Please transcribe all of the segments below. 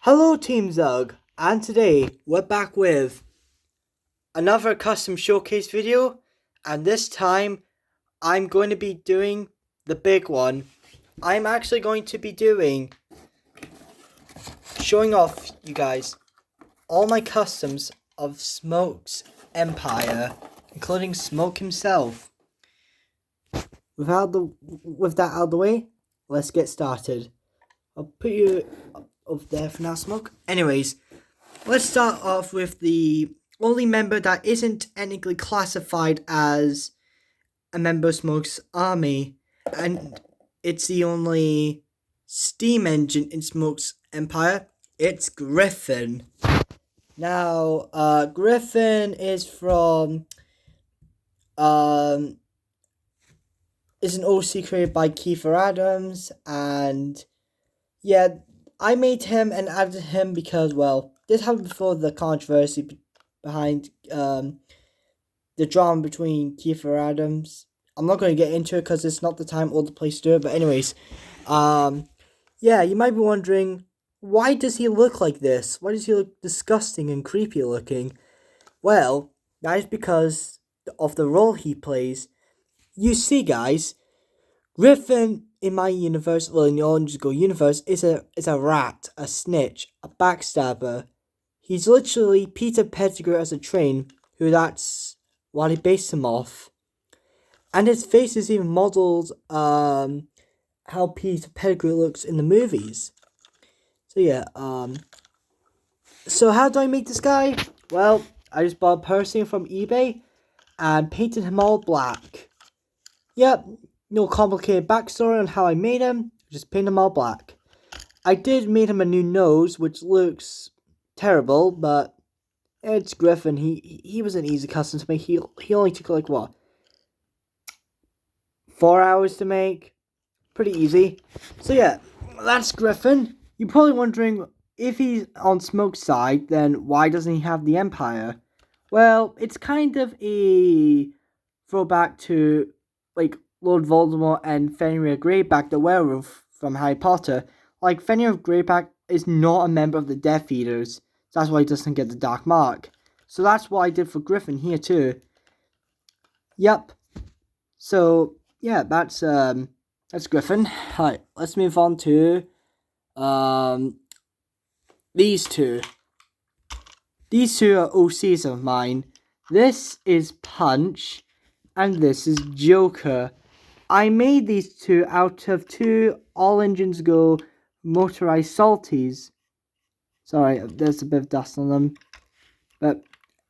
Hello Team Zug, and today we're back with another custom showcase video, and this time I'm going to be doing the big one. I'm actually going to be showing off you guys all my customs of Smoke's empire, including Smoke himself. With that out of the way, let's get started. I'll put you up there for now, Smoke. Anyways, let's start off with the only member that isn't technically classified as a member of Smoke's army, and it's the only steam engine in Smoke's empire. It's Griffin. Now, Griffin is from is an OC created by Kiefer Adams, and yeah, I made him and added him because, well, this happened before the controversy behind the drama between Kiefer Adams. I'm not going to get into it because it's not the time or the place to do it. But anyways, yeah, you might be wondering, why does he look like this? Why does he look disgusting and creepy looking? Well, that is because of the role he plays. You see, guys, Griffin in my universe, well, in the Orange Go universe, is a rat, a snitch, a backstabber. He's literally Peter Pettigrew as a train, who that's what he based him off. And his face is even modeled how Peter Pettigrew looks in the movies. So yeah, so how do I make this guy? Well, I just bought a person from eBay and painted him all black. Yep, no complicated backstory on how I made him, just paint him all black. I did make him a new nose, which looks terrible, but it's Griffin. He was an easy custom to make. He only took like what, 4 hours to make? Pretty easy. So yeah, that's Griffin. You're probably wondering, if he's on Smoke's side, then why doesn't he have the Empire? Well, it's kind of a throwback to like Lord Voldemort and Fenrir Greyback, the werewolf from Harry Potter. Like, Fenrir Greyback is not a member of the Death Eaters, so that's why he doesn't get the Dark Mark. So that's what I did for Griffin here too. Yep. So yeah, that's Griffin. Alright, let's move on to these two. These two are OCs of mine. This is Punch, and this is Joker. I made these two out of two All Engines Go motorized salties. Sorry, there's a bit of dust on them. But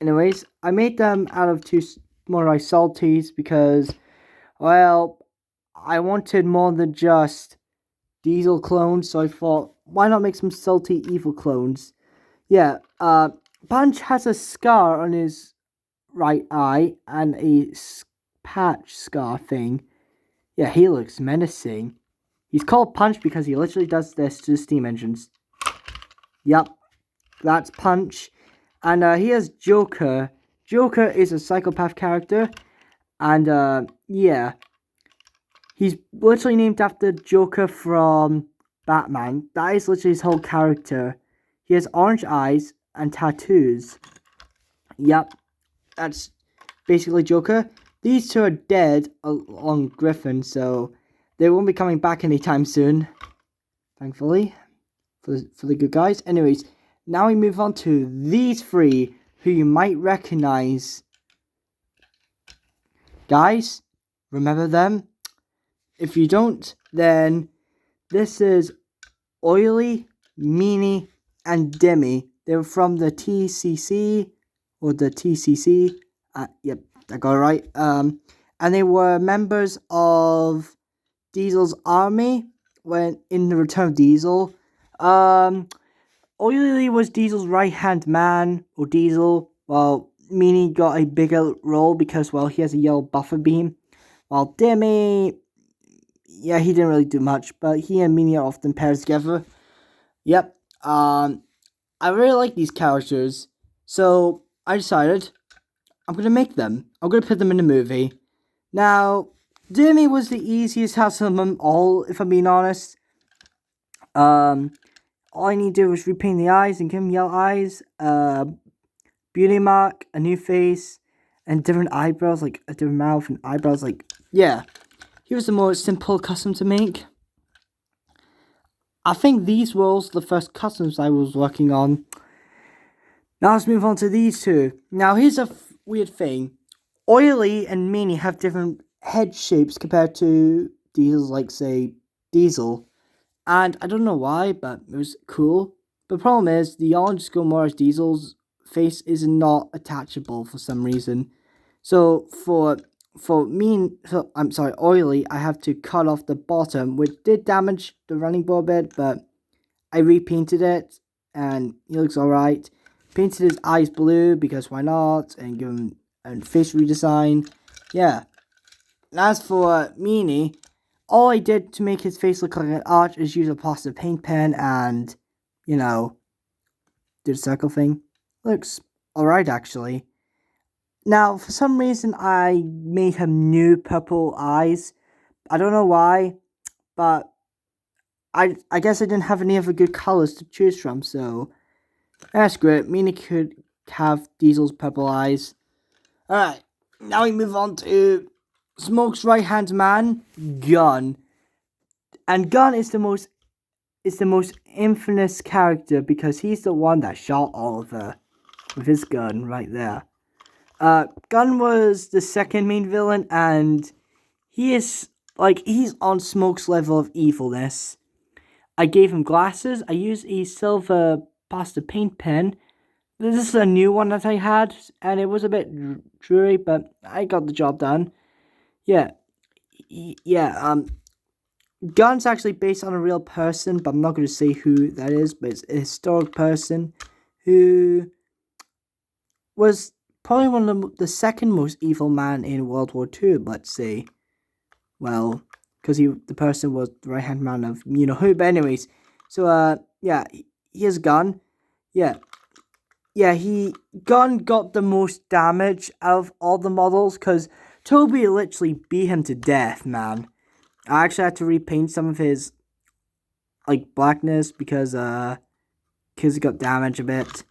anyways, I made them out of two motorized salties because, well, I wanted more than just diesel clones, so I thought, why not make some salty evil clones? Yeah, Punch has a scar on his right eye and a patch scar thing. Yeah, he looks menacing. He's called Punch because he literally does this to the steam engines. Yep, that's Punch. And he has Joker. Joker is a psychopath character. And yeah, he's literally named after Joker from Batman. That is literally his whole character. He has orange eyes and tattoos. Yep, that's basically Joker. These two are dead along Griffin, so they won't be coming back anytime soon. Thankfully, for the good guys. Anyways, now we move on to these three, who you might recognize. Guys, remember them? If you don't, then this is Oily, Meanie, and Demi. They were from the TCC, or the TCC. Yep, I got it right. And they were members of Diesel's army when in the Return of Diesel. Oily was Diesel's right-hand man, or Diesel, while Meanie got a bigger role because, well, he has a yellow buffer beam. While Demi, yeah, he didn't really do much, but he and Meanie are often paired together. Yep. I really like these characters, so I decided I'm going to make them. I'm going to put them in a movie. Now, Demi was the easiest house of them all, if I'm being honest. all I need to do is repaint the eyes and give him yellow eyes, beauty mark, a new face, and different eyebrows, like a different mouth and eyebrows, like, yeah. He was the more simple custom to make. I think these were also the first customs I was working on. Now let's move on to these two. Now here's a weird thing. Oily and Meanie have different head shapes compared to Diesel's, like, say, Diesel. And I don't know why, but it was cool. The problem is, the orange skull more as Diesel's face is not attachable for some reason. So for Oily, I have to cut off the bottom, which did damage the running board a bit, but I repainted it, and he looks alright. Painted his eyes blue, because why not, and give him a face redesign. Yeah. And as for Meanie, all I did to make his face look like an arch is use a plastic paint pen and, you know, do the circle thing. Looks alright, actually. Now, for some reason, I made him new purple eyes. I don't know why, but I guess I didn't have any other good colors to choose from, so that's great. Meanie could have Diesel's purple eyes. Alright, now we move on to Smoke's right-hand man, Gun. And Gun is the most infamous character because he's the one that shot Oliver with his gun right there. Gun was the second main villain, and he's on Smoke's level of evilness. I gave him glasses. I used a silver pasta paint pen. This is a new one that I had, and it was a bit dreary, but I got the job done. Yeah. Gun's actually based on a real person, but I'm not going to say who that is, but it's a historic person who was probably one of the second most evil man in World War II, let's say. Well, because the person was the right-hand man of you-know-who, but anyways. So, yeah, here's Gun. Yeah, Gun got the most damage out of all the models, because Toby literally beat him to death, man. I actually had to repaint some of his, like, blackness, because he got damaged a bit.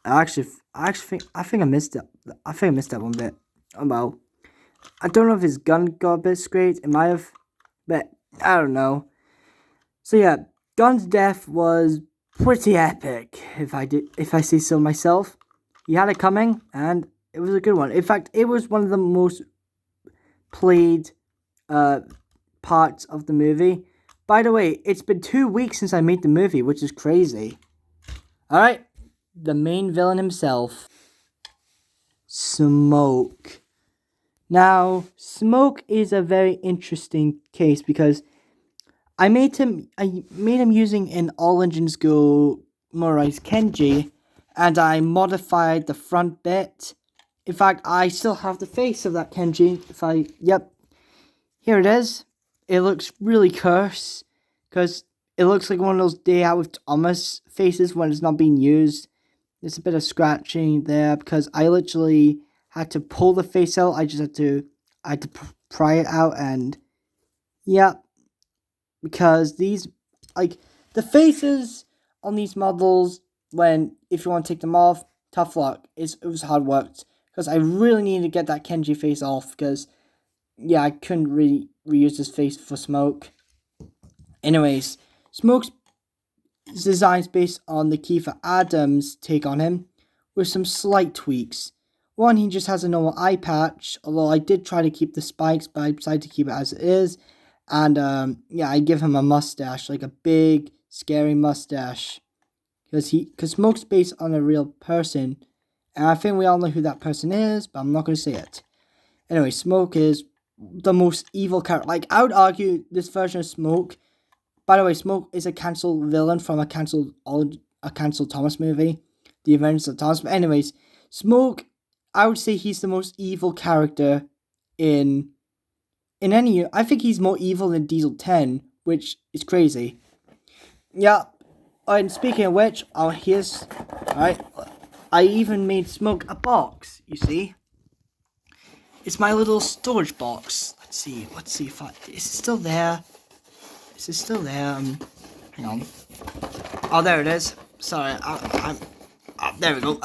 I think I missed it. I think I missed that one bit. Oh well. I don't know if his gun got a bit scraped. It might have, but I don't know. So yeah, Gun's death was pretty epic, if I say so myself. He had it coming, and it was a good one. In fact, it was one of the most played parts of the movie. By the way, it's been 2 weeks since I made the movie, which is crazy. Alright, the main villain himself, Smoke. Now, Smoke is a very interesting case because I made him using an All Engines Go motorized Kenji, and I modified the front bit. In fact, I still have the face of that Kenji. Here it is. It looks really cursed because it looks like one of those Day Out with Thomas faces when it's not being used. There's a bit of scratching there because I literally had to pull the face out. I had to pry it out, and yeah, because these, like, the faces on these models, if you want to take them off, tough luck. It was hard work because I really needed to get that Kenji face off because, yeah, I couldn't really reuse his face for Smoke. Anyways, Smoke's design is based on the Kiefer Adams take on him, with some slight tweaks. One, he just has a normal eye patch, although I did try to keep the spikes, but I decided to keep it as it is. And, I give him a mustache, like a big, scary mustache. Because Smoke's based on a real person, and I think we all know who that person is, but I'm not going to say it. Anyway, Smoke is the most evil character. Like, I would argue this version of Smoke. By the way, Smoke is a cancelled villain from a cancelled Thomas movie, The Adventures of Thomas. But anyways, Smoke, I would say he's the most evil character in any. I think he's more evil than Diesel 10, which is crazy. Yeah. And speaking of which, alright, I even made Smoke a box. You see, it's my little storage box. Let's see if is it still there? Is it still there? hang on. Oh, there it is. Sorry, there we go.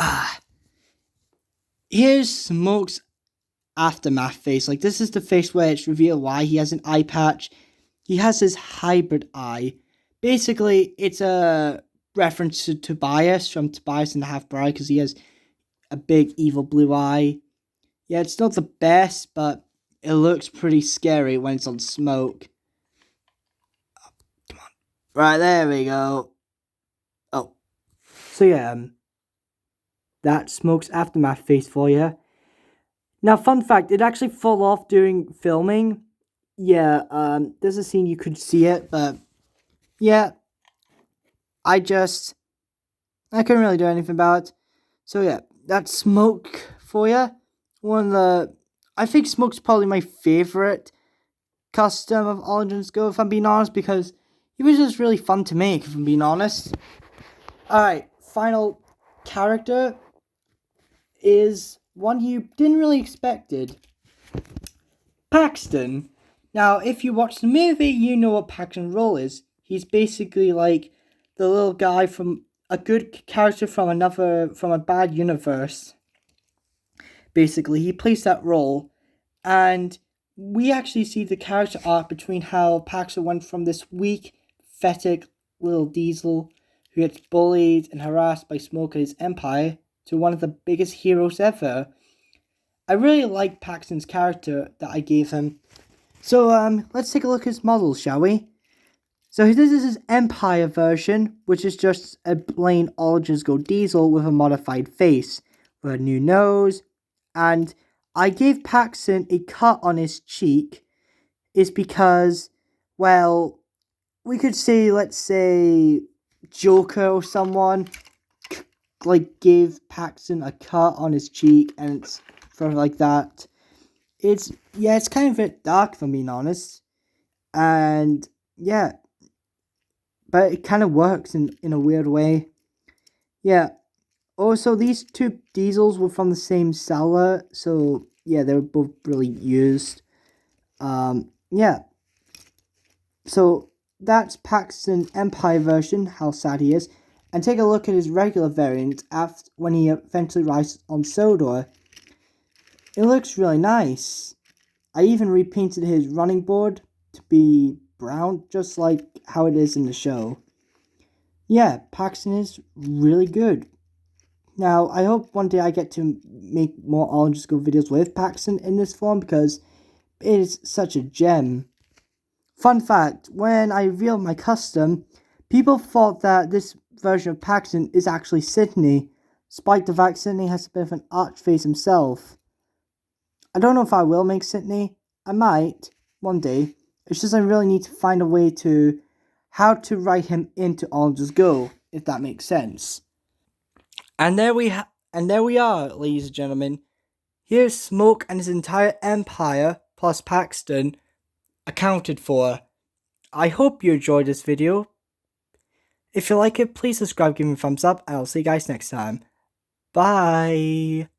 Here's Smoke's aftermath face. Like, this is the face where it's revealed why he has an eye patch. He has his hybrid eye. Basically, it's a reference to Tobias from Tobias and the Half-Bride, because he has a big evil blue eye. Yeah, it's not the best, but it looks pretty scary when it's on Smoke. Oh, come on. Right, there we go. Oh. So yeah, that Smoke's aftermath face for you. Now, fun fact, it actually fell off during filming. Yeah, there's a scene you could see it, but yeah, I couldn't really do anything about it. So yeah, that's Smoke for you. I think Smoke's probably my favorite custom of Origins Go, if I'm being honest, because he was just really fun to make, if I'm being honest. Alright, final character is one you didn't really expected. Paxton. Now, if you watch the movie, you know what Paxton's role is. He's basically like the little guy from a good character from a bad universe. Basically, he plays that role, and we actually see the character arc between how Paxton went from this weak, pathetic little diesel who gets bullied and harassed by Smoke and his empire to one of the biggest heroes ever. I really like Paxton's character that I gave him. So, let's take a look at his model, shall we? So this is his Empire version, which is just a plain Origins Go diesel with a modified face, with a new nose, and I gave Paxton a cut on his cheek, is because, well, we could say, let's say, Joker or someone, like, gave Paxton a cut on his cheek, and it's from like that. It's kind of a bit dark, if I'm being honest, and, yeah, but it kind of works in a weird way. Yeah. Also, these two diesels were from the same seller, so yeah, they were both really used. Yeah. So that's Paxton Empire version, how sad he is. And take a look at his regular variant after when he eventually rises on Sodor. It looks really nice. I even repainted his running board to be brown, just like how it is in the show. Yeah, Paxton is really good. Now, I hope one day I get to make more Origins Go videos with Paxton in this form, because it is such a gem. Fun fact, when I revealed my custom, people thought that this version of Paxton is actually Sydney, despite the fact Sydney has a bit of an arch face himself. I don't know if I will make Sydney. I might, one day. It's just I really need to find a way to how to write him into Origins Go, if that makes sense. And there we are, ladies and gentlemen. Here's Smoke and his entire empire, plus Paxton, accounted for. I hope you enjoyed this video. If you like it, please subscribe, give me a thumbs up, and I'll see you guys next time. Bye!